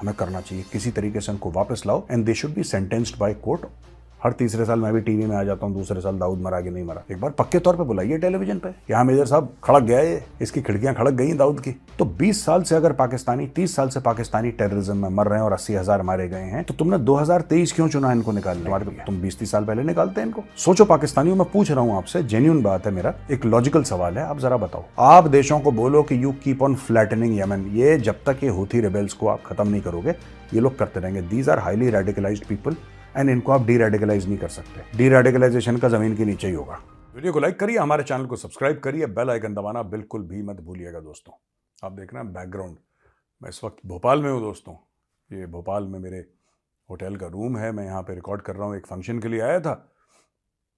हमें करना चाहिए, किसी तरीके से उनको वापस लाओ and they should be sentenced by court. हर तीसरे साल मैं भी टीवी में आ जाता हूँ, दूसरे साल दाऊद मरा कि नहीं मरा, एक बार पक्के तौर पे बुलाइए टेलीविजन पे, यहाँ मेजर साहब खड़क गया है, इसकी खिड़कियां खड़क गई दाऊद की। तो 20 साल से अगर पाकिस्तानी, 30 साल से पाकिस्तानी टेररिज्म में मर रहे हैं और 80,000 मारे गए हैं, तो तुमने 2023 क्यों चुना इनको निकालने? तुम्हारे तुम 20-30 साल पहले निकालते हैं इनको। सोचो पाकिस्तानियों, मैं पूछ रहा हूं आपसे, जेन्युइन बात है, मेरा एक लॉजिकल सवाल है, आप जरा बताओ। आप देशों को बोलो कि you keep on flattening Yemen, ये जब तक ये हूथी रिबेल्स को आप खत्म नहीं करोगे, ये लोग करते रहेंगे। These are highly radicalized people and इनको आप डी रेडिकलाइज नहीं कर सकते। डी रेडिकलाइजेशन का जमीन के नीचे ही होगा। वीडियो को लाइक करिए, हमारे चैनल को सब्सक्राइब करिए, बेल आइकन दबाना बिल्कुल भी मत भूलिएगा। दोस्तों आप देख रहे हैं बैकग्राउंड, मैं इस वक्त भोपाल में हूँ। दोस्तों ये भोपाल में मेरे होटल का रूम है, मैं यहाँ पे रिकॉर्ड कर रहा हूँ। एक फंक्शन के लिए आया था,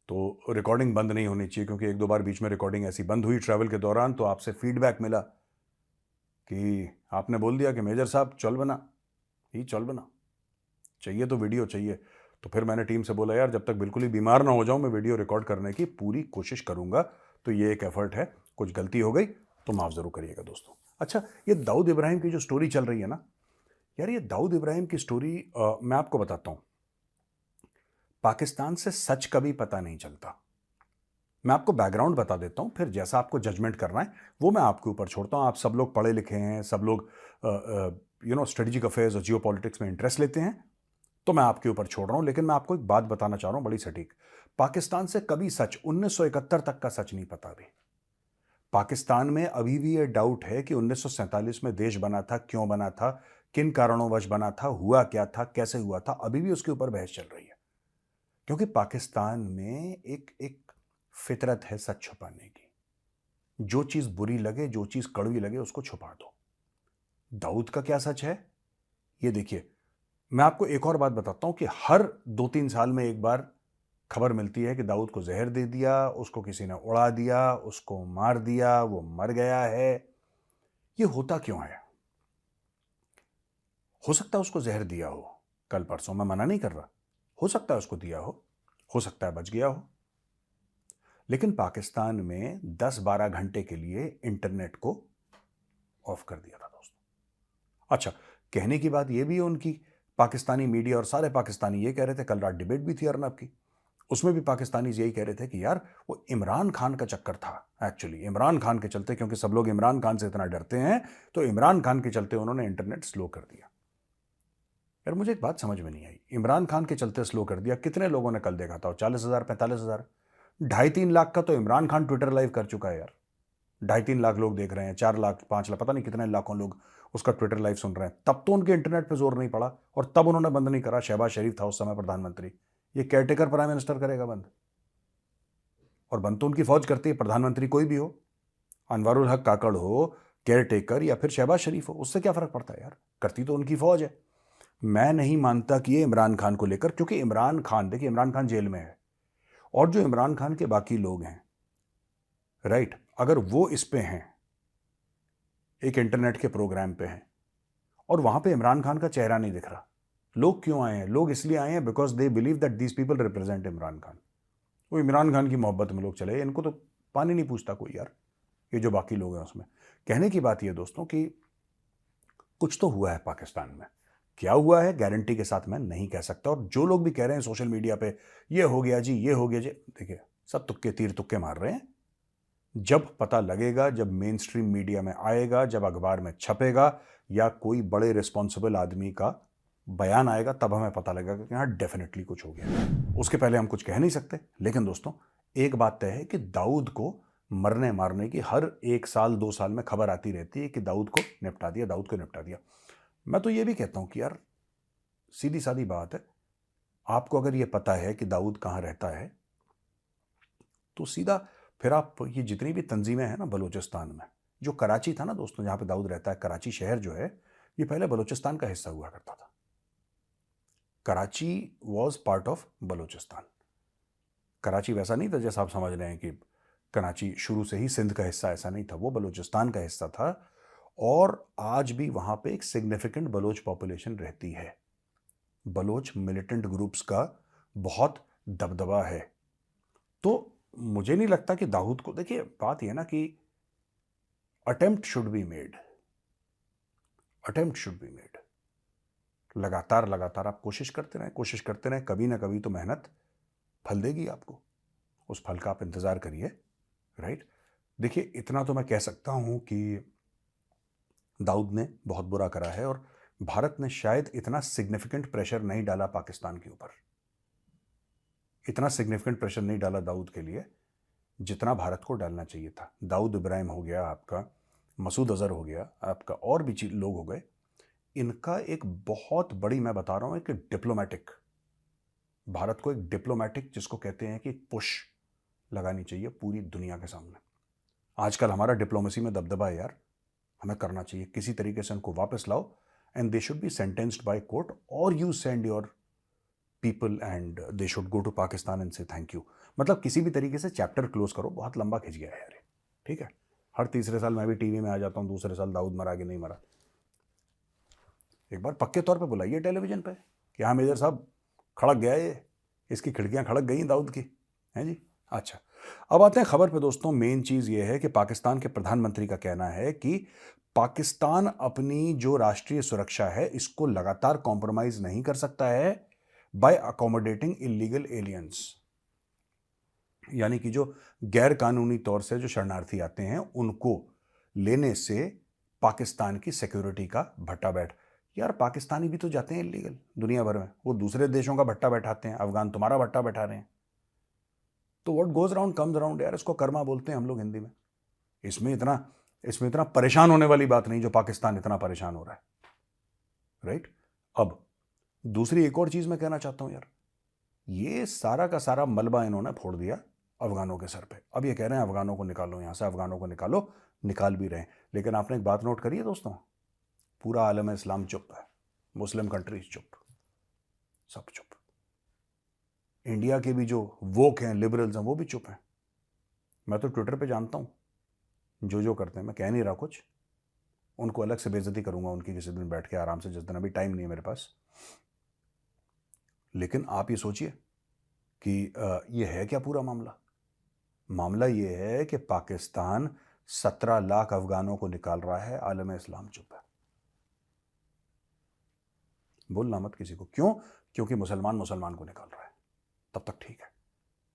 तो रिकॉर्डिंग बंद नहीं होनी चाहिए, क्योंकि एक दो बार बीच में रिकॉर्डिंग ऐसी बंद हुई ट्रैवल के दौरान, तो आपसे फीडबैक मिला कि आपने बोल दिया कि मेजर साहब चल बना ही चल बना, चाहिए तो वीडियो चाहिए। तो फिर मैंने टीम से बोला, यार जब तक बिल्कुल ही बीमार ना हो जाऊं, मैं वीडियो रिकॉर्ड करने की पूरी कोशिश करूंगा। तो ये एक एफर्ट है, कुछ गलती हो गई तो माफ़ ज़रूर करिएगा दोस्तों। अच्छा, ये दाऊद इब्राहिम की जो स्टोरी चल रही है ना यार, ये दाऊद इब्राहिम की स्टोरी मैं आपको बताता हूं, पाकिस्तान से सच कभी पता नहीं चलता। मैं आपको बैकग्राउंड बता देता हूं, फिर जैसा आपको जजमेंट करना है वो मैं आपके ऊपर छोड़ता हूं। आप सब लोग पढ़े लिखे हैं, सब लोग स्ट्रेटेजिक अफेयर्स और जियो पॉलिटिक्स में इंटरेस्ट लेते हैं, तो मैं आपके ऊपर छोड़ रहा हूं। लेकिन मैं आपको एक बात बताना चाह रहा हूं बड़ी सटीक, पाकिस्तान से कभी सच 1971 तक का सच नहीं पता। अभी पाकिस्तान में अभी भी यह डाउट है कि 1947 में देश बना था, क्यों बना था, किन कारणों बना था, हुआ क्या था, कैसे हुआ था, अभी भी उसके ऊपर बहस चल रही है। क्योंकि पाकिस्तान में एक एक फितरत है सच छुपाने की। जो चीज बुरी लगे, जो चीज कड़वी लगे, उसको छुपा दो। दाऊद का क्या सच है ये देखिए। मैं आपको एक और बात बताता हूं कि हर 2-3 साल में एक बार खबर मिलती है कि दाऊद को जहर दे दिया, उसको किसी ने उड़ा दिया, उसको मार दिया, वो मर गया है। ये होता क्यों है? हो सकता है उसको जहर दिया हो कल परसों, मैं मना नहीं कर रहा, हो सकता है उसको दिया हो सकता है बच गया हो। लेकिन पाकिस्तान में 10-12 घंटे के लिए इंटरनेट को ऑफ कर दिया था दोस्तों। अच्छा, कहने की बात यह भी है उनकी, पाकिस्तानी मीडिया और सारे पाकिस्तानी ये कह रहे थे, कल रात डिबेट भी थी अर्नब की, उसमें भी पाकिस्तानी यही कह रहे थे कि यार वो इमरान खान का चक्कर था। एक्चुअली इमरान खान के चलते, क्योंकि सब लोग इमरान खान से इतना डरते हैं, तो इमरान खान के चलते उन्होंने इंटरनेट स्लो कर दिया। यार मुझे एक बात समझ में नहीं आई, इमरान खान के चलते स्लो कर दिया, कितने लोगों ने कल देखा था? 40,000, 45,000, 2.5-3 लाख का तो इमरान खान ट्विटर लाइव कर चुका है यार। 2.5-3 लाख लोग देख रहे हैं, 4 लाख, 5 लाख, पता नहीं कितने लाखों लोग उसका ट्विटर लाइव सुन रहे हैं। तब तो उनके इंटरनेट पे जोर नहीं पड़ा और तब उन्होंने बंद नहीं करा। शहबाज शरीफ था उस समय प्रधानमंत्री, ये केयरटेकर प्राइम मिनिस्टर करेगा बंद? और बंद तो उनकी फौज करती है, प्रधानमंत्री कोई भी हो, अनवरुल हक काकड़ हो, केयरटेकर या फिर शहबाज शरीफ हो, उससे क्या फर्क पड़ता है यार, करती तो उनकी फौज है। मैं नहीं मानता कि ये इमरान खान को लेकर, क्योंकि इमरान खान, देखिए इमरान खान जेल में है और जो इमरान खान के बाकी लोग हैं, राइट, अगर वो इस पे हैं, एक इंटरनेट के प्रोग्राम पे हैं और वहां पे इमरान खान का चेहरा नहीं दिख रहा, लोग क्यों आए हैं? लोग इसलिए आए हैं because they believe that these people represent Imran Khan. वो इमरान खान की मोहब्बत में लोग चले, इनको तो पानी नहीं पूछता कोई यार, ये जो बाकी लोग हैं उसमें। कहने की बात ये दोस्तों कि कुछ तो हुआ है पाकिस्तान में, क्या हुआ है गारंटी के साथ मैं नहीं कह सकता। और जो लोग भी कह रहे हैं सोशल मीडिया पे, ये हो गया जी, ये हो गया जी, देखिए सब तुक्के तीर तुक्के मार रहे हैं। जब पता लगेगा, जब मेन स्ट्रीम मीडिया में आएगा, जब अखबार में छपेगा या कोई बड़े रिस्पॉन्सिबल आदमी का बयान आएगा, तब हमें पता लगेगा कि हाँ डेफिनेटली कुछ हो गया। उसके पहले हम कुछ कह नहीं सकते। लेकिन दोस्तों एक बात तय है कि दाऊद को मरने मारने की हर 1 साल 2 साल में खबर आती रहती है कि दाऊद को निपटा दिया, दाऊद को निपटा दिया। मैं तो ये भी कहता हूं कि यार सीधी सादी बात है, आपको अगर ये पता है कि दाऊद कहां रहता है, तो सीधा फिर आप ये जितनी भी तंजीमें हैं ना बलूचिस्तान में, जो कराची था ना दोस्तों जहां पे दाऊद रहता है, कराची शहर जो है ये पहले बलूचिस्तान का हिस्सा हुआ करता था। Karachi was part of Balochistan. Karachi वैसा नहीं था जैसा आप समझ रहे हैं कि कराची शुरू से ही सिंध का हिस्सा, ऐसा नहीं था, वो बलूचिस्तान का हिस्सा था। और आज भी वहां पे एक सिग्निफिकेंट बलोच पॉपुलेशन रहती है। बलोच मिलिटेंट ग्रुप्स का बहुत दबदबा है। तो मुझे नहीं लगता कि दाऊद को, देखिए बात यह ना कि attempt should be made, attempt should be made. लगातार लगातार आप कोशिश करते रहें, कभी ना कभी तो मेहनत फल देगी आपको। उस फल का आप इंतज़ार करिए, राइट। देखिए, इतना तो मैं कह सकता हूँ कि दाऊद ने बहुत बुरा करा है और भारत ने शायद इतना सिग्निफिकेंट प्रेशर नहीं डाला पाकिस्तान के ऊपर, इतना सिग्निफिकेंट प्रेशर नहीं डाला दाऊद के लिए जितना भारत को डालना चाहिए था। दाऊद इब्राहिम हो गया आपका, मसूद अजहर हो गया आपका, और भी लोग हो गए। इनका एक बहुत बड़ी, मैं बता रहा हूं, एक डिप्लोमेटिक, भारत को एक डिप्लोमेटिक जिसको कहते हैं कि पुश लगानी चाहिए पूरी दुनिया के सामने। आजकल हमारा डिप्लोमेसी में दबदबा है यार, हमें करना चाहिए किसी तरीके से उनको वापस लाओ, and they should be sentenced by court, और you send your people and they should go to Pakistan and say thank you. मतलब किसी भी तरीके से चैप्टर क्लोज करो, बहुत लंबा खिंच गया है यार, ठीक है। हर तीसरे साल मैं भी टीवी में आ जाता हूं, दूसरे साल दाऊद मरा कि नहीं मरा। एक बार पक्के तौर पे बुलाइए टेलीविजन पे कि हाँ मेजर साहब खड़क गया ये, इसकी खिड़कियां खड़क गई दाऊद की, हैं जी। अच्छा, अब आते हैं खबर पे दोस्तों। मेन चीज ये है कि पाकिस्तान के प्रधानमंत्री का कहना है कि पाकिस्तान अपनी जो राष्ट्रीय सुरक्षा है इसको लगातार कॉम्प्रोमाइज नहीं कर सकता है बाय अकोमोडेटिंग इलीगल एलियंस, यानी कि जो गैर कानूनी तौर से जो शरणार्थी आते हैं उनको लेने से पाकिस्तान की सिक्योरिटी का भट्टा बैठ। यार पाकिस्तानी भी तो जाते हैं इलीगल दुनिया भर में, वो दूसरे देशों का भट्टा बैठाते हैं, अफगान तुम्हारा भट्टा बैठा रहे हैं। तो what goes around comes around यार, इसको कर्मा बोलते हैं हम लोग हिंदी में। इसमें इतना परेशान होने वाली बात नहीं जो पाकिस्तान इतना परेशान हो रहा है, राइट। अब दूसरी एक और चीज मैं कहना चाहता हूं यार, ये सारा का सारा मलबा इन्होंने फोड़ दिया अफगानों के सर पे। अब ये कह रहे हैं अफगानों को निकालो यहां से, अफगानों को निकालो, निकाल भी रहे हैं। लेकिन आपने एक बात नोट करी है दोस्तों, पूरा आलम इस्लाम चुप है, मुस्लिम कंट्रीज चुप, सब चुप। इंडिया के भी जो वोक हैं, लिबरल्स हैं, वो भी चुप हैं। मैं तो ट्विटर पे जानता हूं जो करते हैं, मैं कह नहीं रहा कुछ, उनको अलग से बेइज्जती करूंगा उनकी किसी दिन बैठ के आराम से, जिस दिन, अभी टाइम नहीं है मेरे पास। लेकिन आप ये सोचिए कि ये है क्या पूरा मामला। मामला ये है कि पाकिस्तान 17 लाख अफगानों को निकाल रहा है, आलम इस्लाम चुप है। बोलना मत किसी को, क्यों? क्योंकि मुसलमान मुसलमान को निकाल रहा है, तब तक ठीक है।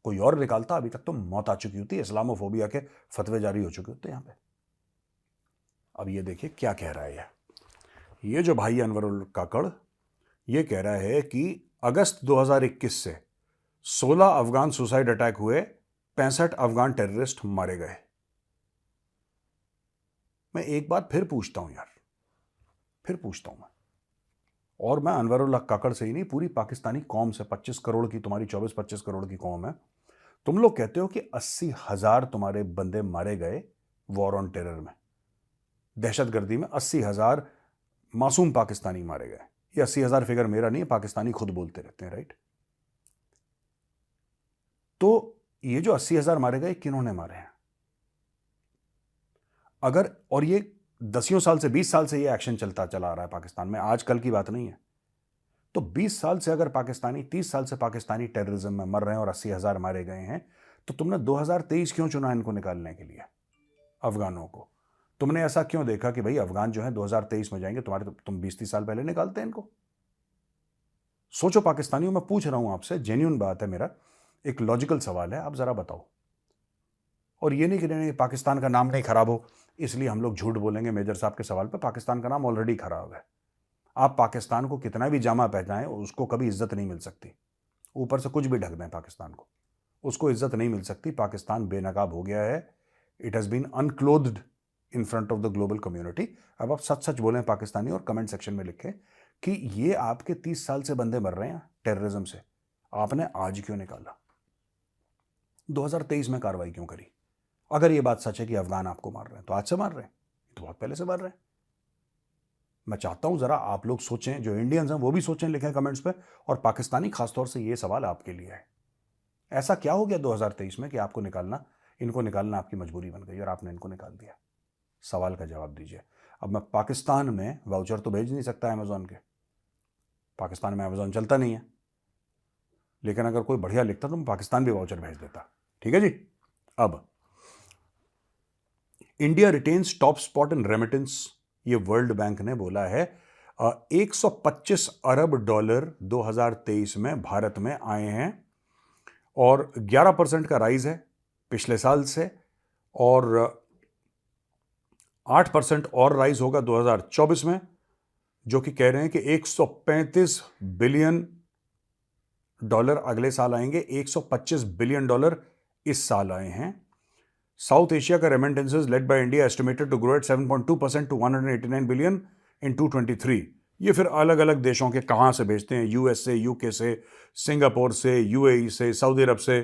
कोई और निकालता अभी तक तो मौत आ चुकी होती, इस्लामोफोबिया के फतवे जारी हो चुके होते यहां पे। अब ये देखिए क्या कह रहा है ये जो भाई अनवरुल काकड़, ये कह रहा है कि अगस्त 2021 से 16 अफगान सुसाइड अटैक हुए, 65 अफगान टेररिस्ट मारे गए। मैं एक बात फिर पूछता हूं यार, फिर पूछता हूं मैं, और मैं अनवरुल काकड़ से ही नहीं, पूरी पाकिस्तानी कौम से, 25 करोड़ की तुम्हारी, 24-25 करोड़ की कौम है। तुम लोग कहते हो कि 80,000 तुम्हारे बंदे मारे गए वॉर ऑन टेरर में, दहशतगर्दी में 80,000 मासूम पाकिस्तानी मारे गए। ये 80,000 फिगर मेरा नहीं है, पाकिस्तानी खुद बोलते रहते हैं, राइट। तो ये जो 80,000 मारे गए, किन्होंने मारे हैं? अगर, और ये 10 साल से, 20 साल से ये एक्शन चलता चला आ रहा है पाकिस्तान में, आज कल की बात नहीं है। तो 20 साल से अगर पाकिस्तानी, 30 साल से पाकिस्तानी टेररिज्म में मर रहे हैं और 80,000 मारे गए हैं, तो तुमने 2023 क्यों चुना इनको निकालने के लिए, अफगानों को? तुमने ऐसा क्यों देखा कि भाई अफगान जो है 2023 में जाएंगे, तुम 20-30 साल पहले निकालते हैं इनको? सोचो पाकिस्तानियों, मैं पूछ रहा हूं आपसे, जेन्युइन बात है, मेरा एक लॉजिकल सवाल है, आप जरा बताओ। और ये नहीं कि नहीं पाकिस्तान का नाम नहीं खराब हो इसलिए हम लोग झूठ बोलेंगे। मेजर साहब के सवाल पर, पाकिस्तान का नाम ऑलरेडी खराब है। आप पाकिस्तान को कितना भी जामा पहनाएं, उसको कभी इज्जत नहीं मिल सकती। ऊपर से कुछ भी ढक दें पाकिस्तान को, उसको इज्जत नहीं मिल सकती। पाकिस्तान बेनकाब हो गया है, it has been unclothed in front of the global community. अब आप सच सच बोलें पाकिस्तानी, और कमेंट सेक्शन में लिखें कि ये आपके 30 साल से बंदे मर रहे हैं टेररिज्म से, आपने आज क्यों निकाला, 2023 में कार्रवाई क्यों करी? अगर ये बात सच है कि अफगान आपको मार रहे हैं, तो आज से मार रहे हैं, तो बहुत पहले से मार रहे हैं। मैं चाहता हूं जरा आप लोग सोचें, जो इंडियंस हैं वो भी सोचें, लिखें कमेंट्स पे, और पाकिस्तानी खासतौर से ये सवाल आपके लिए है। ऐसा क्या हो गया 2023 में कि आपको निकालना, इनको निकालना आपकी मजबूरी बन गई और आपने इनको निकाल दिया? सवाल का जवाब दीजिए। अब मैं पाकिस्तान में वाउचर तो भेज नहीं सकता अमेजोन के, पाकिस्तान में अमेजोन चलता नहीं है, लेकिन अगर कोई बढ़िया लिखता तो मैं पाकिस्तान भी वाउचर भेज देता। ठीक है जी। अब India retains top spot in remittance, ये वर्ल्ड बैंक ने बोला है। $125 अरब 2023 में भारत में आए हैं और 11% का राइज है पिछले साल से, और 8% और राइज होगा 2024 में, जो कि कह रहे हैं कि $135 बिलियन अगले साल आएंगे। $125 बिलियन इस साल आए हैं। साउथ एशिया का remittances led by India estimated to grow at 7.2% to 189 billion in 2023। ये फिर अलग अलग देशों के कहां से भेजते हैं, यूएस से, यूके से, सिंगापुर से, यूएई से, सऊदी अरब से,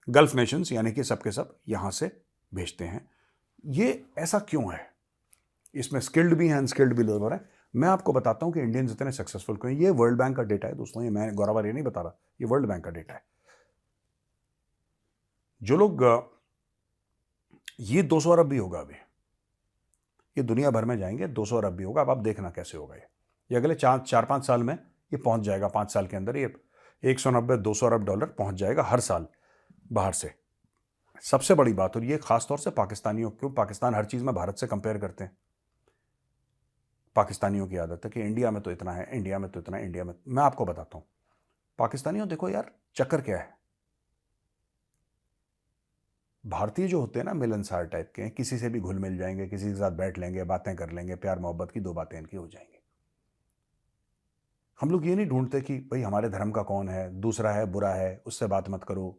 गल्फ नेशंस, यानी कि सबके सब यहां से भेजते हैं। ये ऐसा क्यों है? इसमें स्किल्ड भी हैं, अनस्किल्ड भी लेबर है। मैं आपको बताता हूं कि इंडियंस इतने सक्सेसफुल क्यों हैं। ये वर्ल्ड बैंक का डेटा है दोस्तों, ये मैं गौरव ये नहीं बता रहा, ये वर्ल्ड बैंक का डेटा है। जो लोग ये 200 अरब भी होगा, अभी ये दुनिया भर में जाएंगे, 200 अरब भी होगा। अब आप देखना कैसे होगा ये अगले 4-5 साल में ये पहुंच जाएगा। 5 साल के अंदर ये 190-200 अरब डॉलर पहुंच जाएगा हर साल बाहर से। सबसे बड़ी बात, और ये खासतौर से पाकिस्तानियों, क्यों पाकिस्तान हर चीज में भारत से कंपेयर करते हैं। पाकिस्तानियों की आदत है कि इंडिया में तो इतना है, इंडिया में तो इतना है, इंडिया में। मैं आपको बताता हूं पाकिस्तानियों, देखो यार चक्कर क्या है। भारतीय जो होते हैं ना, मिलनसार टाइप के हैं, किसी से भी घुल मिल जाएंगे, किसी के साथ बैठ लेंगे, बातें कर लेंगे, प्यार मोहब्बत की 2 बातें इनकी हो जाएंगी। हम लोग ये नहीं ढूंढते कि भाई हमारे धर्म का कौन है, दूसरा है, बुरा है, उससे बात मत करो,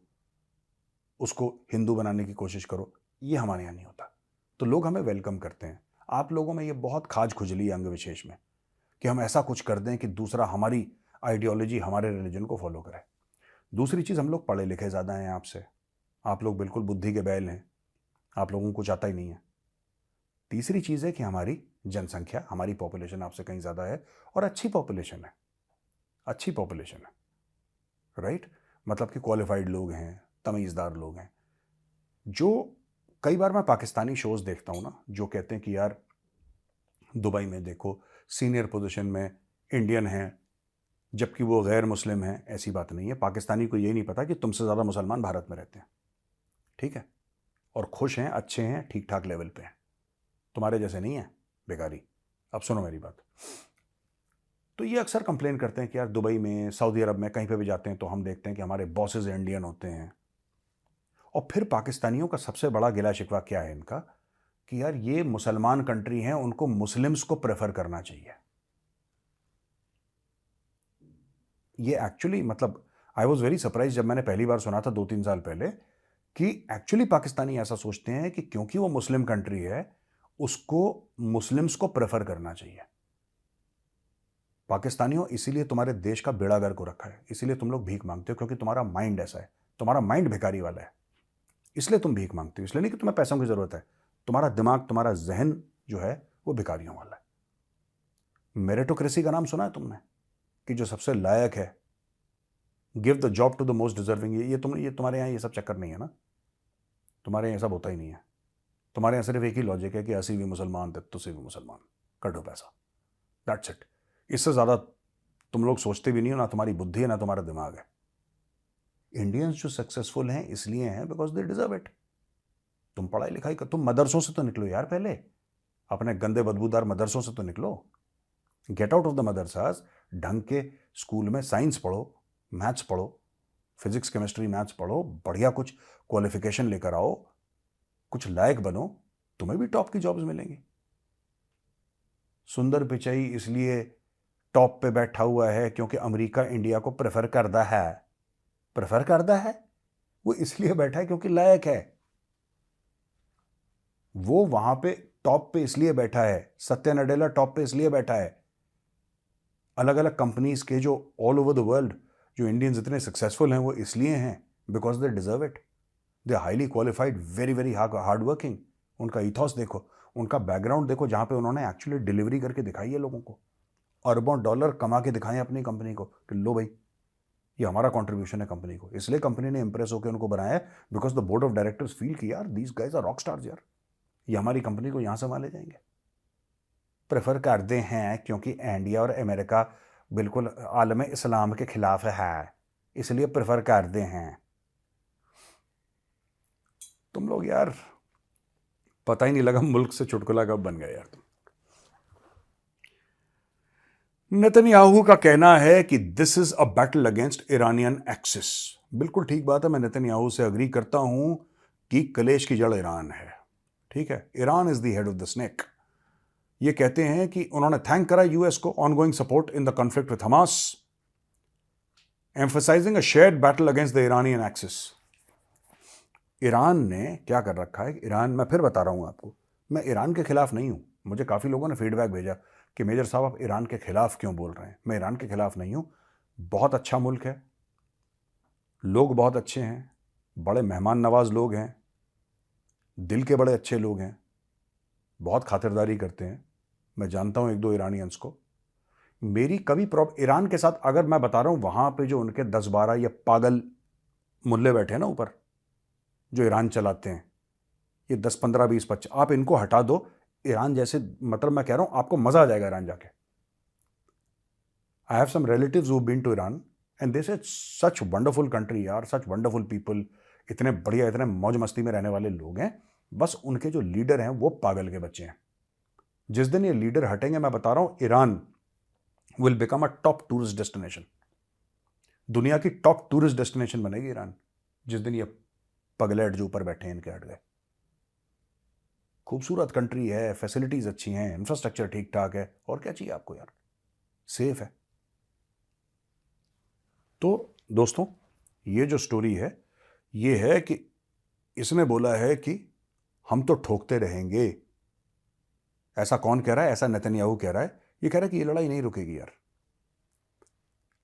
उसको हिंदू बनाने की कोशिश करो। ये हमारे यहाँ नहीं होता। तो लोग हमें वेलकम करते हैं। आप लोगों में ये बहुत खाज खुजली है अंग विशेष में, कि हम ऐसा कुछ कर दें कि दूसरा हमारी आइडियोलॉजी, हमारे रिलीजन को फॉलो करे। दूसरी चीज़, हम लोग पढ़े लिखे ज़्यादा हैं आपसे। आप लोग बिल्कुल बुद्धि के बैल हैं, आप लोगों को कुछ आता ही नहीं है। तीसरी चीज़ है कि हमारी जनसंख्या, हमारी पॉपुलेशन आपसे कहीं ज़्यादा है, और अच्छी पॉपुलेशन है, अच्छी पॉपुलेशन है, राइट। मतलब कि क्वालिफाइड लोग हैं, तमीज़दार लोग हैं। जो कई बार मैं पाकिस्तानी शोज़ देखता हूँ ना, जो कहते हैं कि यार दुबई में देखो सीनियर पोजीशन में इंडियन हैं, जबकि वो गैर मुस्लिम हैं। ऐसी बात नहीं है। पाकिस्तानी को ये नहीं पता कि तुमसे ज़्यादा मुसलमान भारत में रहते हैं, ठीक है, और खुश हैं, अच्छे हैं, ठीक ठाक लेवल पे हैं, तुम्हारे जैसे नहीं है बेकारी। अब सुनो मेरी बात। तो ये अक्सर कंप्लेन करते हैं कि यार दुबई में, सऊदी अरब में, कहीं पे भी जाते हैं तो हम देखते हैं कि हमारे बॉसेज इंडियन होते हैं। और फिर पाकिस्तानियों का सबसे बड़ा गिला शिकवा क्या है इनका, कि यार ये मुसलमान कंट्री हैं, उनको मुस्लिम्स को प्रेफर करना चाहिए। ये एक्चुअली, मतलब आई वॉज वेरी सरप्राइज जब मैंने पहली बार सुना था 2-3 साल पहले, कि एक्चुअली पाकिस्तानी ऐसा सोचते हैं कि क्योंकि वो मुस्लिम कंट्री है, उसको मुस्लिम्स को प्रेफर करना चाहिए। पाकिस्तानियों, इसीलिए तुम्हारे देश का बेड़ा गर्क हो रखा है, इसीलिए तुम लोग भीख मांगते हो, क्योंकि तुम्हारा माइंड ऐसा है, तुम्हारा माइंड भिखारी वाला है, इसलिए तुम भीख मांगते हो। इसलिए नहीं कि तुम्हें पैसों की जरूरत है, तुम्हारा दिमाग, तुम्हारा जहन जो है वो भिखारियों वाला है। मेरिटोक्रेसी का नाम सुना है तुमने, कि जो सबसे लायक है, give the job to the most deserving. ये तुम्हारे यहाँ ये सब चक्कर नहीं है ना, तुम्हारे यहाँ सब होता ही नहीं है। तुम्हारे यहाँ सिर्फ एक ही लॉजिक है कि असी भी मुसलमान थे, तुसी भी मुसलमान, कर दो पैसा, दैट्स इट। इससे ज़्यादा तुम लोग सोचते भी नहीं हो, ना तुम्हारी बुद्धि है, ना तुम्हारा दिमाग है। इंडियंस जो सक्सेसफुल हैं इसलिए हैं बिकॉज दे डिजर्व इट। तुम पढ़ाई लिखाई कर, तुम मदरसों से तो निकलो यार, पहले अपने गंदे बदबूदार मदरसों से तो निकलो। गेट आउट ऑफ द मदरसाज, ढंग के स्कूल में साइंस पढ़ो, मैथ्स पढ़ो, फिजिक्स केमिस्ट्री मैथ्स पढ़ो, बढ़िया कुछ क्वालिफिकेशन लेकर आओ, कुछ लायक बनो, तुम्हें भी टॉप की जॉब्स मिलेंगी। सुंदर पिचाई इसलिए टॉप पे बैठा हुआ है क्योंकि अमेरिका इंडिया को प्रेफर करता है। प्रेफर करता है, वो इसलिए बैठा है क्योंकि लायक है। वो वहां पे टॉप पे इसलिए बैठा है, सत्या नडेला टॉप पे इसलिए बैठा है। अलग अलग कंपनीज के जो ऑल ओवर द वर्ल्ड जो इंडियंस इतने सक्सेसफुल हैं, वो इसलिए हैं because they deserve it. They highly qualified, very very hard working. उनका इथॉस देखो, उनका बैकग्राउंड देखो, जहां पे उन्होंने एक्चुअली डिलीवरी करके दिखाई है लोगों को, अरबों डॉलर कमा के दिखाए अपनी कंपनी को कि लो भाई ये हमारा कंट्रीब्यूशन है कंपनी को। इसलिए कंपनी ने इंप्रेस होकर उनको बनाया है, because the board of directors feel कि यार these guys are rock stars यार, ये हमारी कंपनी को यहां संभाले जाएंगे। प्रेफर करते हैं क्योंकि इंडिया और अमेरिका बिल्कुल आलम इस्लाम के खिलाफ है, इसलिए प्रेफर करते हैं। तुम लोग यार पता ही नहीं लगा मुल्क से चुटकुला कब बन गए यार तुम। नेतन्याहू का कहना है कि this is a battle against Iranian axis. बिल्कुल ठीक बात है, मैं नेतन्याहू से अग्री करता हूं कि कलेश की जड़ ईरान है। ठीक है, Iran is the head of the snake. ये कहते हैं कि उन्होंने थैंक करा यूएस को ongoing support in the conflict with Hamas, emphasising a shared battle against the Iranian axis. Iran ने क्या कर रखा है, ईरान, मैं फिर बता रहा हूं आपको, मैं ईरान के खिलाफ नहीं हूं। मुझे काफी लोगों ने फीडबैक भेजा कि मेजर साहब आप ईरान के खिलाफ क्यों बोल रहे हैं। मैं ईरान के खिलाफ नहीं हूं। बहुत अच्छा मुल्क है, लोग बहुत अच्छे हैं, बड़े मेहमान नवाज लोग हैं, दिल के बड़े अच्छे लोग हैं, बहुत खातिरदारी करते हैं। मैं जानता हूं एक दो ईरानियंस को। मेरी कभी ईरान के साथ, अगर मैं बता रहा हूं वहां पे जो उनके 10-12 ये पागल मुल्ले बैठे हैं ना ऊपर, जो ईरान चलाते हैं, ये 10-15-20-25, आप इनको हटा दो, ईरान जैसे, मतलब मैं कह रहा हूं आपको मजा आ जाएगा ईरान जाके। I have some relatives who been to Iran and they said such wonderful country यार, सच वंडरफुल पीपल, इतने बढ़िया, इतने मौज मस्ती में रहने वाले लोग हैं। बस उनके जो लीडर हैं वो पागल के बच्चे हैं। जिस दिन ये लीडर हटेंगे, मैं बता रहा हूं, Iran will become a top tourist destination. दुनिया की टॉप टूरिस्ट डेस्टिनेशन बनेगी ईरान, जिस दिन ये पगलेट जो ऊपर बैठे हैं इनके हट गए। खूबसूरत कंट्री है, फैसिलिटीज अच्छी हैं, इंफ्रास्ट्रक्चर ठीक ठाक है, और क्या चाहिए आपको यार, सेफ है। तो दोस्तों, ये जो स्टोरी है, ये है कि इसने बोला है कि हम तो ठोकते रहेंगे। ऐसा कौन कह रहा है? ऐसा नेतन्याहू कह रहा है। ये कह रहा है कि ये लड़ाई नहीं रुकेगी यार।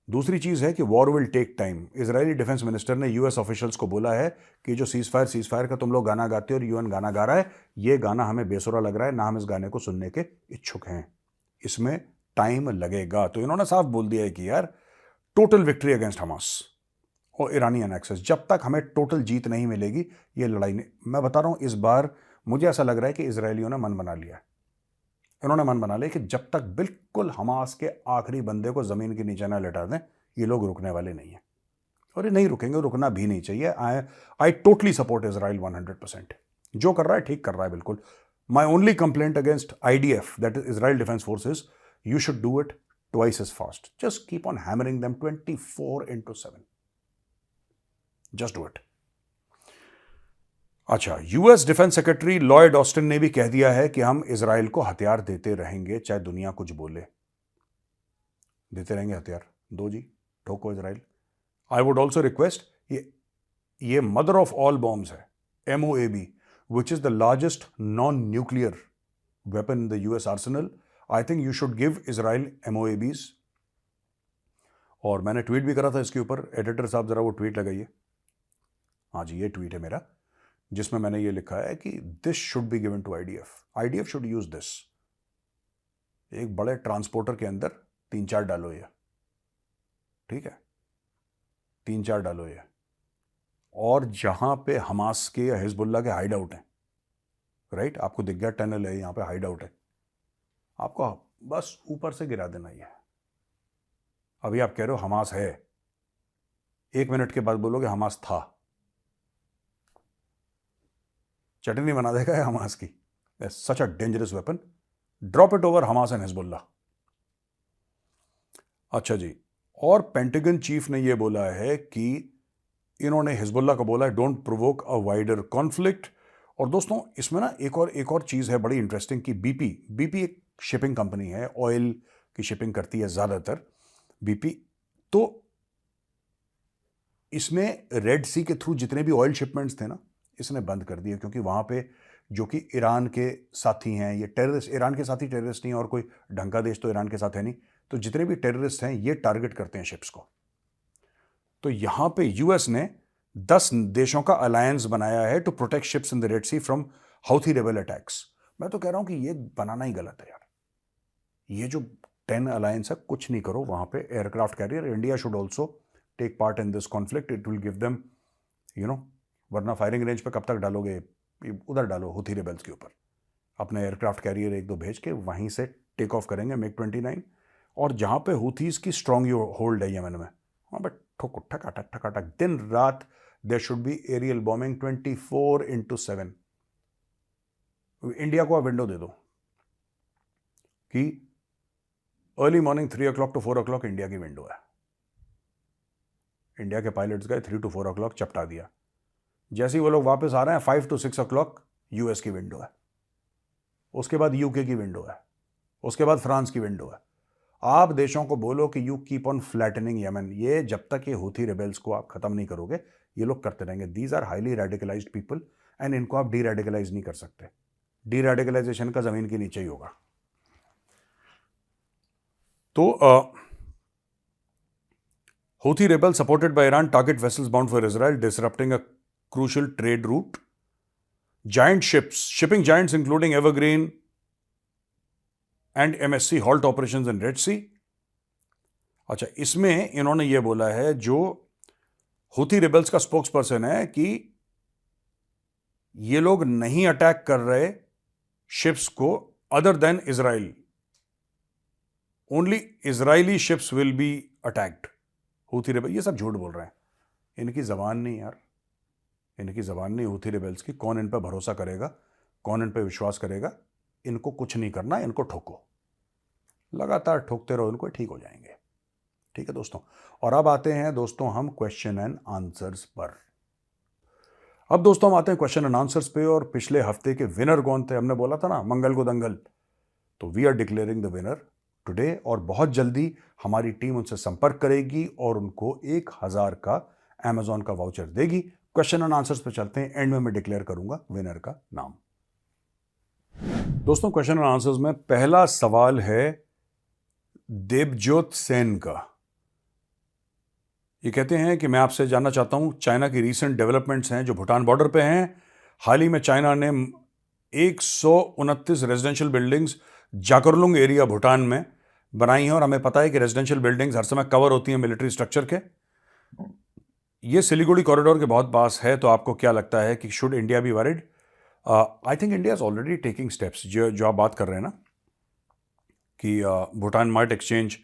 दूसरी चीज है कि war will take time. Israeli defence minister ने यूएस ऑफिशियल्स को बोला है कि जो सीज फायर का तुम लोग गाना गाते हो और यूएन गाना गा रहा है, ये गाना हमें बेसुरा लग रहा है, ना हम इस गाने को सुनने के इच्छुक हैं, इसमें टाइम लगेगा। तो इन्होंने साफ बोल दिया है कि यार, टोटल विक्ट्री अगेंस्ट हमास और ईरानियन एक्सेस, जब तक हमें टोटल जीत नहीं मिलेगी ये लड़ाई नहीं। मैं बता रहा हूं, इस बार मुझे ऐसा लग रहा है कि इसराइलियों ने मन बना लिया। इन्होंने मन बना लिया कि जब तक बिल्कुल हमास के आखिरी बंदे को जमीन के नीचे ना लेटा दें, ये लोग रुकने वाले नहीं है। और ये नहीं रुकेंगे, रुकना भी नहीं चाहिए। I totally support Israel 100%। जो कर रहा है ठीक कर रहा है, बिल्कुल। My only complaint against IDF, that is Israel defence forces, you should do it twice as fast. Just keep on hammering them 24/7। Just do it. अच्छा, US defence secretary Lloyd Austin ने भी कह दिया है कि हम इसराइल को हथियार देते रहेंगे, चाहे दुनिया कुछ बोले। देते रहेंगे हथियार, दो जी, ठोको Israel. I would also request, ये मदर ऑफ ऑल बॉम्ब्स है, MOAB, which is the largest non nuclear weapon in the US arsenal. I think you should give Israel MOABs। और मैंने ट्वीट भी करा था इसके ऊपर, एडिटर साहब जरा वो ट्वीट लगाइए। हाँ जी, ये ट्वीट है मेरा, जिसमें मैंने ये लिखा है कि this should be given to IDF should use this. एक बड़े ट्रांसपोर्टर के अंदर 3-4 डालो ये, ठीक है, 3-4 डालो ये। और जहां पे हमास के या हिजबुल्ला के हाइड आउट हैं, राइट, आपको दिख गया टनल है, यहां पे हाइड आउट है, आपको बस ऊपर से गिरा देना ये। अभी आप कह रहे हो हमास है, 1 मिनट के बाद बोलोगे हमास था, चटनी बना देगा है हमास की। Such a dangerous weapon, drop it over Hamas and Hezbollah. अच्छा जी, और पेंटागन चीफ ने यह बोला है कि इन्होंने हिजबुल्ला को बोला है don't provoke a wider conflict. और दोस्तों, इसमें ना एक और चीज है बड़ी इंटरेस्टिंग कि बीपी एक शिपिंग कंपनी है, ऑयल की शिपिंग करती है ज्यादातर बीपी। तो इसने रेड सी के थ्रू जितने भी ऑयल शिपमेंट्स थे ना, इसने बंद कर दिए, क्योंकि वहां पे जो कि ईरान के साथी हैं, ये टेररिस्ट, ईरान के साथी टेररिस्ट नहीं, और कोई ढंग का देश तो ईरान के साथ है नहीं, तो जितने भी टेररिस्ट हैं ये टारगेट करते हैं शिप्स को। तो यहां पे यूएस ने 10 देशों का अलायंस बनाया है to protect ships in the Red Sea from Houthi rebel attacks. मैं तो कह रहा हूं कि ये बनाना ही गलत है यार। ये जो 10 अलायंस है, कुछ नहीं करो वहां पे। Aircraft carrier, India should also take part in this conflict, it will give them, you know, वरना फायरिंग रेंज पे कब तक डालोगे, उधर डालो हुथी रेबल्स के ऊपर। अपने एयरक्राफ्ट कैरियर 1-2 भेज के वहीं से टेक ऑफ करेंगे MiG-29। और जहां पे हुथीज की स्ट्रॉन्ग होल्ड है यमन में, वहां पर ठोको, ठकाटक ठकाटक, दिन रात there should be aerial bombing 24/7। India को आप विंडो दे दो कि early morning 3 o'clock to 4 o'clock India की विंडो है। इंडिया के पायलट्स गए 3 to 4 o'clock, चपटा दिया। जैसे ही वो लोग वापस आ रहे हैं 5 to 6 o'clock यूएस की विंडो है, उसके बाद यूके की विंडो है, उसके बाद फ्रांस की विंडो है। आप देशों को बोलो कि you keep on flattening Yemen, ये जब तक ये हूथी रिबेल्स को आप खत्म नहीं करोगे ये लोग करते रहेंगे। These are highly radicalized people and इनको आप डी रेडिकलाइज नहीं कर सकते। डी रेडिकलाइजेशन का जमीन के नीचे ही होगा। तो Houthi rebel supported by Iran target vessels bound for Israel disrupting a crucial trade route. Giant ships, shipping giants including Evergreen and MSC halt operations in Red Sea. अच्छा, इसमें इन्होंने ये बोला है, जो हूथी रिबेल्स का स्पोक्स पर्सन है, कि ये लोग नहीं अटैक कर रहे शिप्स को other than Israel, only Israeli ships will be attacked. Houthi rebel ये सब झूठ बोल रहे हैं, इनकी जबान नहीं यार, इनकी जबान नहीं हूथी रिबेल्स की। कौन इन पर भरोसा करेगा, कौन इन पर विश्वास करेगा? इनको कुछ नहीं करना, इनको ठोको, लगातार ठोकते रहो इनको, ठीक हो जाएंगे। ठीक है दोस्तों, और अब आते हैं दोस्तों हम क्वेश्चन एंड आंसर्स पर। अब दोस्तों हम आते हैं क्वेश्चन एंड आंसर्स पे। और पिछले हफ्ते के विनर कौन थे? हमने बोला था ना मंगल को दंगल, तो we are declaring the winner today, और बहुत जल्दी हमारी टीम उनसे संपर्क करेगी और उनको 1000 का अमेजॉन का वाउचर देगी। क्वेश्चन एंड आंसर्स पे चलते हैं, एंड में मैं डिक्लेयर करूंगा विनर का नाम। दोस्तों क्वेश्चन एंड आंसर्स में पहला सवाल है देवज्योत सेन का। ये कहते हैं कि मैं आपसे जानना चाहता हूं, चाइना की रीसेंट डेवलपमेंट्स हैं जो भूटान बॉर्डर पे हैं। हाल ही में चाइना ने 129 रेजिडेंशियल बिल्डिंग्स जाकरलुंग एरिया भूटान में बनाई हैं, और हमें पता है कि रेजिडेंशियल बिल्डिंग्स हर समय कवर होती हैं मिलिट्री स्ट्रक्चर के। ये सिलीगुड़ी कॉरिडोर के बहुत पास है, तो आपको क्या लगता है कि should India be worried? I think India is already taking steps. जो आप बात कर रहे हैं ना कि Bhutan might exchange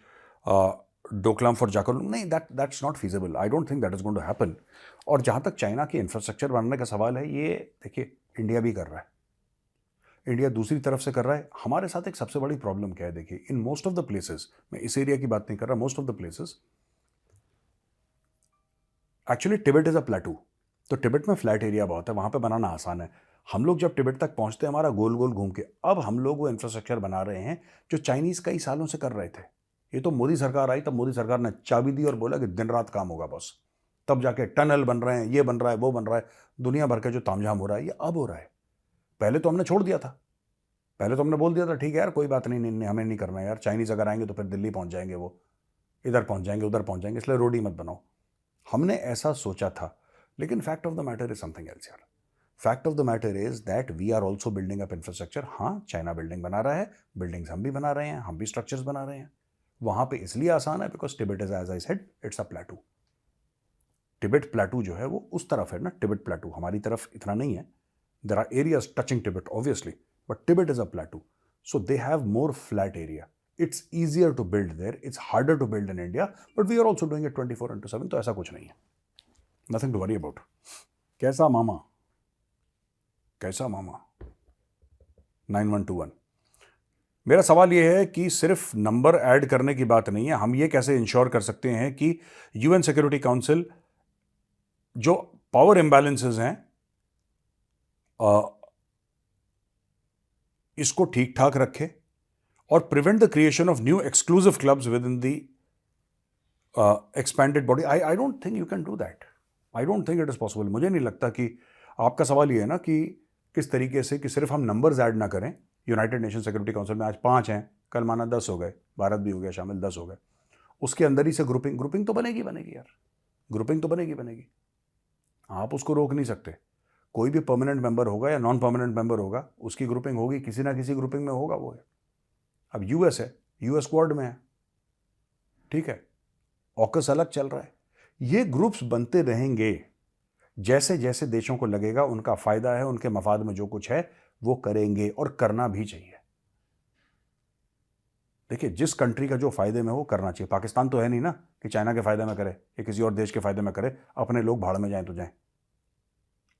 Doklam for Jakarlung, नहीं, that's not feasible. I don't think that is going to happen. और जहां तक चाइना की इंफ्रास्ट्रक्चर बनाने का सवाल है, ये देखिए इंडिया भी कर रहा है, इंडिया दूसरी तरफ से कर रहा है। हमारे साथ एक सबसे बड़ी प्रॉब्लम क्या है, देखिए in most of the places, मैं इस एरिया की बात नहीं कर रहा, most of the places actually Tibet is a प्लेटू, तो टिबेट में फ्लैट एरिया बहुत है, वहां पे बनाना आसान है। हम लोग जब टिबेट तक पहुंचते हैं हमारा गोल गोल घूम के, अब हम लोग वो इंफ्रास्ट्रक्चर बना रहे हैं जो चाइनीज कई सालों से कर रहे थे। ये तो मोदी सरकार आई, तब मोदी सरकार ने चाबी दी और बोला कि दिन रात काम होगा बॉस, तब जाके टनल बन रहे हैं, ये बन रहा है, वो बन रहा है, दुनिया भर का जो तामझाम हो रहा है ये अब हो रहा है। पहले तो हमने छोड़ दिया था, पहले तो हमने बोल दिया था ठीक है यार कोई बात नहीं, नहीं हमें नहीं करना है यार, चाइनीज अगर आएंगे तो फिर दिल्ली पहुंच जाएंगे, वो इधर पहुंच जाएंगे, उधर पहुंच जाएंगे, इसलिए रोड ही मत बनाओ। हमने ऐसा सोचा था, लेकिन fact of the matter is something else यार। Fact of the matter is that we are also building up infrastructure. हाँ, चाइना बिल्डिंग बना रहा है, बिल्डिंग्स हम भी बना रहे हैं, हम भी स्ट्रक्चर्स बना रहे हैं। वहां पे इसलिए आसान है because Tibet is, as I said, it's a plateau. Tibet plateau जो है वो उस तरफ है ना, टिबेट प्लेटू हमारी तरफ इतना नहीं है। There are areas touching Tibet obviously, but Tibet is a plateau, so they have more flat area. It's easier to build there, it's harder to build in India, but we are also doing it 24/7, तो ऐसा कुछ नहीं है, nothing to worry about. कैसा मामा, कैसा मामा 9121। मेरा सवाल यह है कि सिर्फ नंबर ऐड करने की बात नहीं है, हम ये कैसे इंश्योर कर सकते हैं कि यूएन सिक्योरिटी काउंसिल जो पावर इम्बैलेंसेस हैं इसको ठीक ठाक रखे और prevent the creation of new exclusive clubs with in the expanded body. I don't think you can do that, I don't think it is possible. मुझे नहीं लगता कि आपका सवाल ये है ना कि किस तरीके से कि सिर्फ हम नंबर्स ऐड ना करें। यूनाइटेड नेशन सिक्योरिटी काउंसिल में आज 5 हैं, कल माना 10 हो गए, भारत भी हो गया शामिल, 10 हो गए, उसके अंदर ही से ग्रुपिंग तो बनेगी यार, ग्रुपिंग तो बनेगी, आप उसको रोक नहीं सकते। कोई भी परमानेंट मेंबर होगा या नॉन परमानेंट मेंबर होगा, उसकी ग्रुपिंग होगी, किसी ना किसी ग्रुपिंग में होगा वो है। अब यूएस है, यूएस क्वाड में है, ठीक है, ऑकस अलग चल रहा है। ये ग्रुप्स बनते रहेंगे, जैसे जैसे देशों को लगेगा उनका फायदा है, उनके मफाद में जो कुछ है वो करेंगे और करना भी चाहिए। देखिए जिस कंट्री का जो फायदे में हो करना चाहिए। पाकिस्तान तो है नहीं ना कि चाइना के फायदे में करे या किसी और देश के फायदे में करे, अपने लोग भाड़ में जाएं तो जाएं।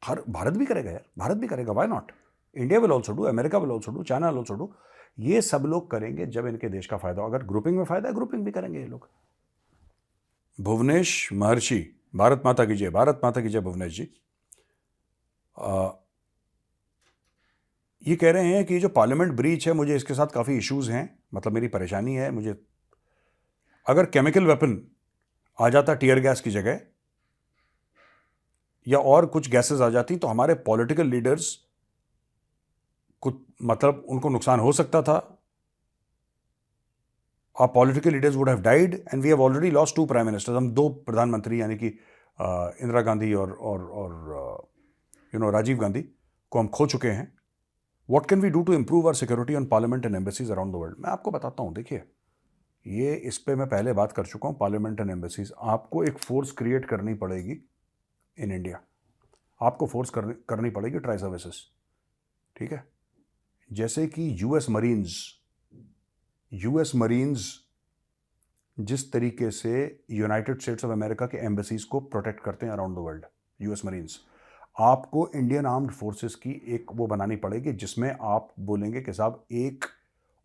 भारत भी करेगा यार, भारत भी करेगा, why not? India will also do, America will also do, China will also do. ये सब लोग करेंगे जब इनके देश का फायदा हो। अगर ग्रुपिंग में फायदा है, ग्रुपिंग भी करेंगे ये लोग। भुवनेश महर्षि, भारत माता की जय, भारत माता की जय। भुवनेश जी ये कह रहे हैं कि जो पार्लियामेंट ब्रीच है, मुझे इसके साथ काफ़ी इश्यूज हैं, मतलब मेरी परेशानी है। मुझे अगर केमिकल वेपन आ जाता टीयर गैस की जगह, या और कुछ गैसेस आ जाती, तो हमारे पॉलिटिकल लीडर्स को, मतलब उनको नुकसान हो सकता था। Our political leaders would have died and we have already lost 2 prime ministers. हम 2 प्रधानमंत्री यानी कि इंदिरा गांधी और राजीव गांधी को हम खो चुके हैं। What can we do to improve our security on parliament and embassies around the world? मैं आपको बताता हूँ। देखिए, ये इस पे मैं पहले बात कर चुका हूँ। पार्लियामेंट एंड एम्बेसीज, आपको एक फोर्स क्रिएट करनी पड़ेगी इन इंडिया। आपको फोर्स करनी पड़ेगी ट्राई सर्विसेज, ठीक है। जैसे कि यूएस मरीन्स जिस तरीके से यूनाइटेड स्टेट्स ऑफ अमेरिका के एम्बेसीज को प्रोटेक्ट करते हैं around the world, US marines, आपको इंडियन आर्म्ड फोर्सेस की एक वो बनानी पड़ेगी जिसमें आप बोलेंगे कि साहब एक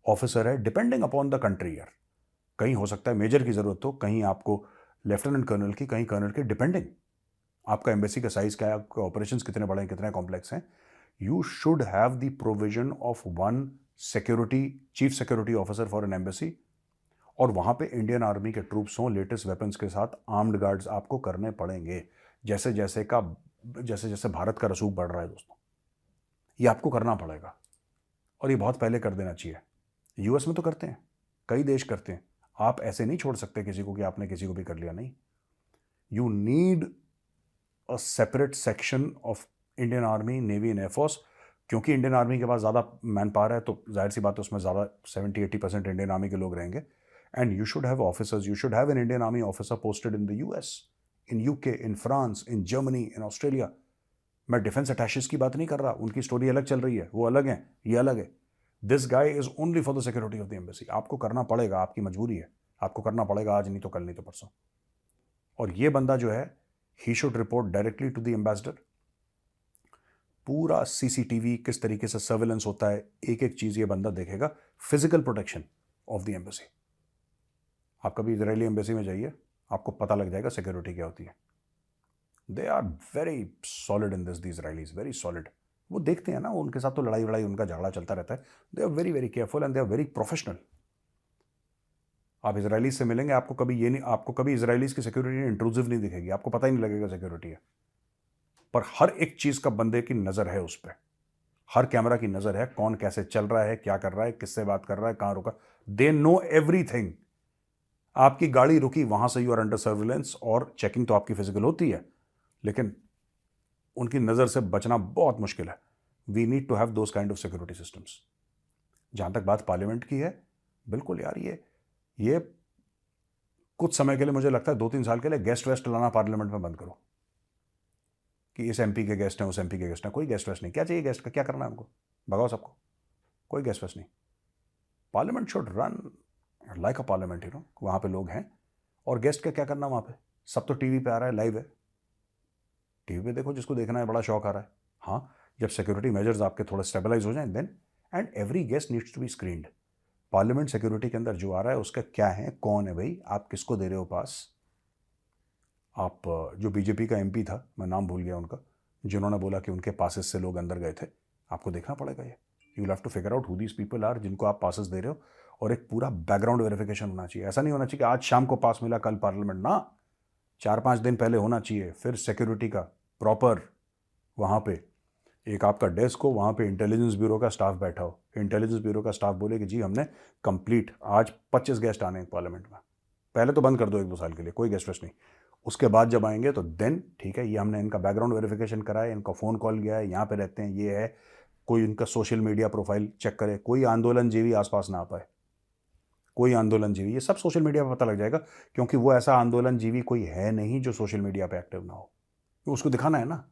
ऑफिसर है, डिपेंडिंग अपॉन द कंट्री यार, कहीं हो सकता है मेजर की जरूरत हो, कहीं आपको लेफ्टिनेंट कर्नल की, कहीं कर्नल की, डिपेंडिंग आपका एम्बेसी का साइज क्या है, आपके ऑपरेशंस कितने बड़े हैं, कितने कॉम्प्लेक्स हैं। You should have the provision of one chief security officer for an embassy, और वहां पे इंडियन आर्मी के ट्रूप्स हों लेटेस्ट वेपन्स के साथ, आर्म्ड गार्ड्स आपको करने पड़ेंगे। जैसे जैसे भारत का रसूख बढ़ रहा है दोस्तों, ये आपको करना पड़ेगा, और ये बहुत पहले कर देना चाहिए। यूएस में तो करते हैं, कई देश करते हैं। आप ऐसे नहीं छोड़ सकते किसी को कि आपने किसी को भी कर लिया, नहीं। You need a separate section of Indian army, navy and air force, क्योंकि इंडियन आर्मी के पास ज़्यादा मैन पावर है, तो जाहिर सी बात है उसमें ज़्यादा 70-80% इंडियन आर्मी के लोग रहेंगे। And you should have officers, you should have an Indian Army officer posted in the US, in UK, in France, in Germany, in Australia. मैं डिफेंस अटैशेस की बात नहीं कर रहा, उनकी स्टोरी अलग चल रही है, वो अलग है, ये अलग है। This guy is only for the security of the embassy. आपको करना पड़ेगा, आपकी मजबूरी है, आपको करना पड़ेगा, आज नहीं तो कल, नहीं तो परसों। और ये बंदा जो है, he should report directly to the ambassador. पूरा सीसीटीवी किस तरीके से सर्वेलेंस होता है, एक एक चीज ये बंदा देखेगा। Physical protection of the embassy. आप कभी इजरायली एम्बेसी में जाइए, आपको पता लग जाएगा सिक्योरिटी क्या होती है। They are very solid in this, the Israelis very solid. वो देखते हैं ना, उनके साथ तो लड़ाई वड़ाई, उनका झगड़ा चलता रहता है। They are very very careful and they are very professional. आप इजरायली से मिलेंगे, आपको कभी इजरायलीज की सिक्योरिटी इंट्रूसिव नहीं दिखेगी, आपको पता ही नहीं लगेगा सिक्योरिटी है। पर हर एक चीज का बंदे की नजर है उस पर, हर कैमरा की नजर है, कौन कैसे चल रहा है, क्या कर रहा है, किससे बात कर रहा है, कहां रुका। They know everything. आपकी गाड़ी रुकी, वहां से यू आर अंडर सर्विलेंस, और चेकिंग तो आपकी फिजिकल होती है, लेकिन उनकी नजर से बचना बहुत मुश्किल है। We need to have those kind of security systems. जहां तक बात पार्लियामेंट की है, बिल्कुल यार, ये कुछ समय के लिए, मुझे लगता है 2-3 साल के लिए, गेस्ट वेस्ट लाना पार्लियामेंट में बंद करो कि इस एमपी के गेस्ट हैं, उस एमपी के गेस्ट हैं। कोई गेस्ट वेस्ट नहीं। क्या चाहिए गेस्ट का, क्या करना है हमको, भगाओ सबको, कोई गेस्ट वेस्ट नहीं। Parliament should run like a parliament, you know. वहां पे लोग हैं, और गेस्ट का क्या करना वहां पे, सब तो टीवी पे आ रहा है, लाइव है, टीवी पे देखो, जिसको देखना है, बड़ा शौक आ रहा है। हाँ, जब सिक्योरिटी मेजर्स आपके थोड़े स्टेबलाइज हो जाएं, then and every guest needs to be screened. Parliament security के अंदर जो आ रहा है उसका क्या है, कौन है भाई, आप किसको दे रहे हो पास। आप जो बीजेपी का एमपी था, मैं नाम भूल गया उनका, जिन्होंने बोला कि उनके पासेस से लोग अंदर गए थे, आपको देखना पड़ेगा ये। You have to figure out who these people are जिनको आप पासेस दे रहे हो, और एक पूरा बैकग्राउंड वेरिफिकेशन होना चाहिए। ऐसा नहीं होना चाहिए कि आज शाम को पास मिला, कल पार्लियामेंट ना, 4-5 दिन पहले होना चाहिए। फिर सिक्योरिटी का प्रॉपर, वहाँ पे एक आपका डेस्क हो, वहाँ पे इंटेलिजेंस ब्यूरो का स्टाफ बैठा हो, इंटेलिजेंस ब्यूरो का स्टाफ बोले कि जी हमने कंप्लीट, आज 25 गेस्ट आने हैं पार्लियामेंट में। पहले तो बंद कर दो 1-2 साल के लिए, कोई गेस्ट वेस्ट नहीं। उसके बाद जब आएंगे तो देन ठीक है, ये हमने इनका बैकग्राउंड वेरिफिकेशन करा है, इनका फ़ोन कॉल गया है, यहाँ पे रहते हैं, ये है, कोई इनका सोशल मीडिया प्रोफाइल चेक करे, कोई आंदोलन जीवी आसपास ना आ पाए, कोई आंदोलन जीवी, ये सब सोशल मीडिया पे पता लग जाएगा, क्योंकि वो ऐसा आंदोलन जीवी कोई है नहीं जो सोशल मीडिया पे एक्टिव ना हो। तो उसको दिखाना है ना,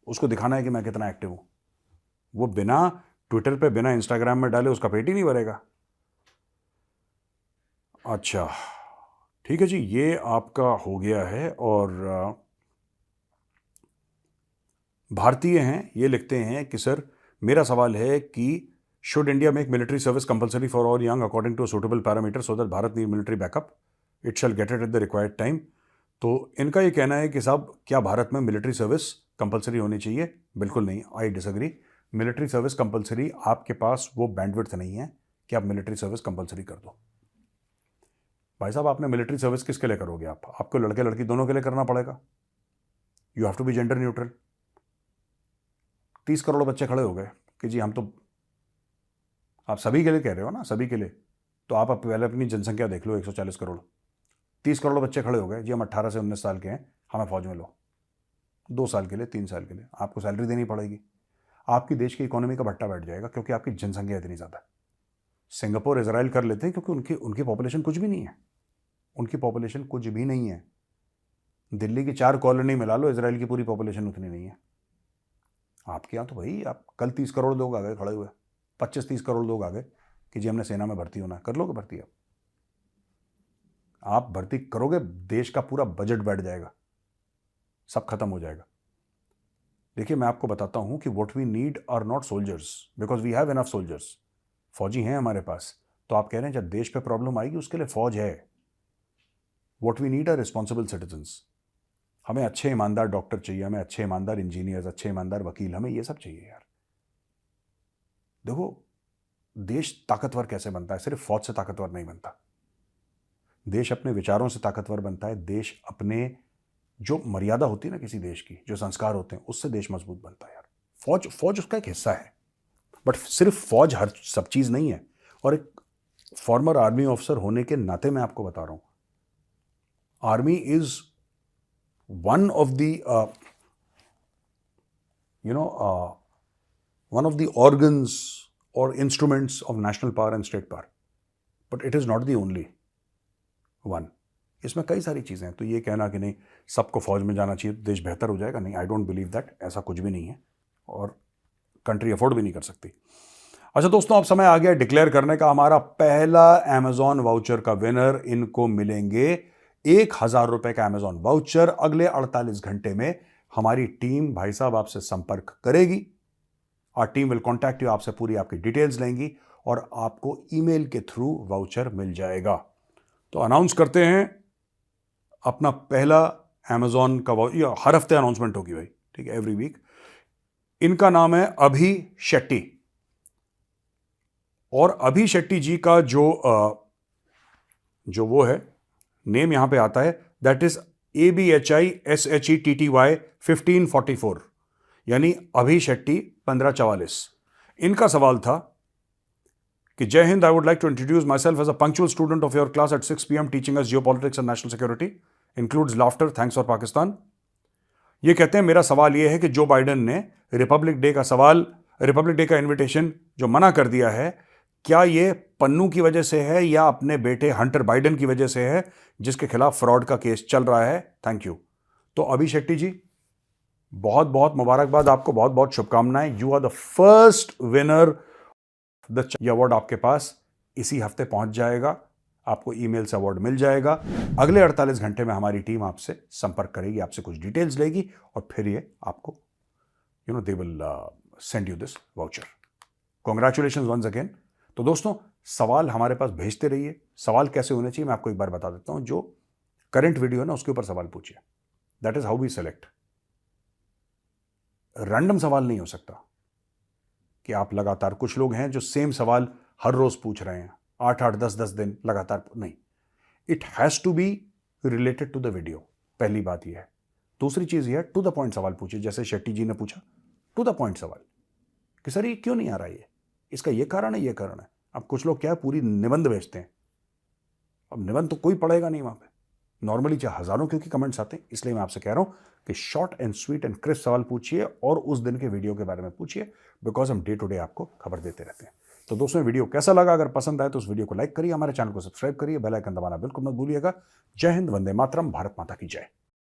उसको दिखाना है कि मैं कितना एक्टिव हूं। वो बिना ट्विटर पे, बिना इंस्टाग्राम में डाले उसका पेट ही नहीं भरेगा। अच्छा ठीक है जी, ये आपका हो गया है। और भारतीय हैं, ये लिखते हैं कि सर मेरा सवाल है कि should India make military service compulsory for all young according to suitable parameter so that Bharat need military backup, it shall get it at the required time. तो इनका ये कहना है कि साहब क्या भारत में मिलिट्री सर्विस कंपलसरी होनी चाहिए? बिल्कुल नहीं, I disagree. Military service compulsory, आपके पास वो बैंडविड्थ नहीं है कि आप मिलिट्री सर्विस कंपलसरी कर दो। भाई साहब, आपने मिलिट्री सर्विस किसके लिए करोगे? आपको लड़के लड़की दोनों के लिए करना पड़ेगा। You have to be gender neutral. 30 crore बच्चे खड़े हो गए कि जी हम तो, आप सभी के लिए कह रहे हो ना, सभी के लिए, तो आप पहले अपनी जनसंख्या देख लो, 140 करोड़। 30 करोड़ बच्चे खड़े हो गए जी हम 18 से 19 साल के हैं, हमें फौज में लो 2 साल के लिए, 3 साल के लिए, आपको सैलरी देनी पड़ेगी। आपकी देश की इकोनॉमी का भट्टा बैठ जाएगा क्योंकि आपकी जनसंख्या इतनी ज़्यादा है। सिंगापुर, इजराइल कर लेते हैं क्योंकि उनकी पॉपुलेशन कुछ भी नहीं है, उनकी पॉपुलेशन कुछ भी नहीं है। दिल्ली की 4 कॉलोनी मिला लो, इजराइल की पूरी पॉपुलेशन उतनी नहीं है। आपके यहाँ तो भाई, आप कल 30 करोड़ लोग आ गए खड़े हुए, 25-30 करोड़ लोग आ गए कि जी हमने सेना में भर्ती होना है। कर लोगे भर्ती? आप भर्ती करोगे, देश का पूरा बजट बैठ जाएगा, सब खत्म हो जाएगा। देखिए, मैं आपको बताता हूं कि what we need are not soldiers, because we have enough soldiers. फौजी हैं हमारे पास। तो आप कह रहे हैं जब देश पे प्रॉब्लम आएगी उसके लिए फौज है। What we need are responsible citizens. हमें अच्छे ईमानदार डॉक्टर चाहिए, हमें अच्छे ईमानदार इंजीनियर्स, अच्छे ईमानदार वकील, हमें ये सब चाहिए यार। देखो, देश ताकतवर कैसे बनता है? सिर्फ फौज से ताकतवर नहीं बनता। देश अपने विचारों से ताकतवर बनता है। देश अपने, जो मर्यादा होती है ना किसी देश की, जो संस्कार होते हैं, उससे देश मजबूत बनता है यार। फौज उसका एक हिस्सा है, बट सिर्फ फौज हर सब चीज नहीं है। और एक फॉर्मर आर्मी ऑफिसर होने के नाते मैं आपको बता रहा हूं, army is one of the one of the organs और instruments of national power and state power, but it is not the only one. इसमें कई सारी चीज़ें हैं। तो ये कहना कि नहीं सबको फौज में जाना चाहिए तो देश बेहतर हो जाएगा, नहीं, आई डोंट बिलीव दैट। ऐसा कुछ भी नहीं है और कंट्री अफोर्ड भी नहीं कर सकती। अच्छा दोस्तों, अब समय आ गया डिक्लेयर करने का। हमारा पहला अमेजॉन वाउचर का विनर, इनको मिलेंगे 1000 रुपए का अमेजॉन वाउचर। अगले 48 घंटे में हमारी टीम भाई साहब आपसे संपर्क करेगी। Our team will contact you, आपसे पूरी आपकी डिटेल्स लेंगी और आपको ईमेल के थ्रू वाउचर मिल जाएगा। तो अनाउंस करते हैं अपना पहला अमेजॉन का वाउचर। हर हफ्ते अनाउंसमेंट होगी भाई, ठीक है, एवरी वीक। इनका नाम है अभी शेट्टी, और अभी शेट्टी जी का जो वो है नेम यहां पे आता है, दैट इज ABHISHETTY 1544, यानी अभी शेट्टी 1544। इनका सवाल था कि जय हिंद, I would like to introduce myself as a punctual student of your class at 6 PM teaching us geopolitics and national security includes laughter, thanks for Pakistan. ये कहते हैं मेरा सवाल ये है कि जो बाइडेन ने रिपब्लिक डे का इन्विटेशन जो मना कर दिया है, क्या ये पन्नू की वजह से है या अपने बेटे हंटर बाइडेन की वजह से है, जिसके खिलाफ फ्रॉड का केस चल रहा है? Thank you. तो अभी शेट्टी जी, बहुत बहुत मुबारकबाद आपको, बहुत बहुत शुभकामनाएं। You are the first winner. ये अवार्ड आपके पास इसी हफ्ते पहुंच जाएगा, आपको ईमेल से अवार्ड मिल जाएगा। अगले 48 घंटे में हमारी टीम आपसे संपर्क करेगी, आपसे कुछ डिटेल्स लेगी और फिर ये आपको they will send you this voucher. Congratulations once again. तो दोस्तों, सवाल हमारे पास भेजते रहिए। सवाल कैसे होने चाहिए मैं आपको एक बार बता देता हूं। जो करंट वीडियो है ना, उसके ऊपर सवाल पूछिए। That is how we select. Random सवाल नहीं हो सकता कि आप लगातार, कुछ लोग हैं जो सेम सवाल हर रोज पूछ रहे हैं, 8-8, 10-10 दिन लगातार, नहीं। It has to be related to the video, पहली बात यह है। दूसरी चीज यह है, टू द पॉइंट सवाल पूछिए। जैसे शेट्टी जी ने पूछा, टू द पॉइंट सवाल कि सर ये क्यों नहीं आ रहा, ये इसका ये कारण है, ये कारण है। अब कुछ लोग क्या है, पूरी निबंध भेजते हैं। अब निबंध तो कोई पढ़ेगा नहीं वहां पे, नॉर्मली चाहे हजारों क्योंकि कमेंट्स आते हैं। इसलिए मैं आपसे कह रहा हूं कि short and sweet and crisp सवाल पूछिए और उस दिन के वीडियो के बारे में पूछिए, बिकॉज हम डे टू डे आपको खबर देते रहते हैं। तो दोस्तों, वीडियो कैसा लगा? अगर पसंद आए तो उस वीडियो को लाइक करिए, हमारे चैनल को सब्सक्राइब करिए, बेल आइकन दबाना बिल्कुल मत भूलिएगा। जय हिंद, वंदे मातरम, भारत माता की जय।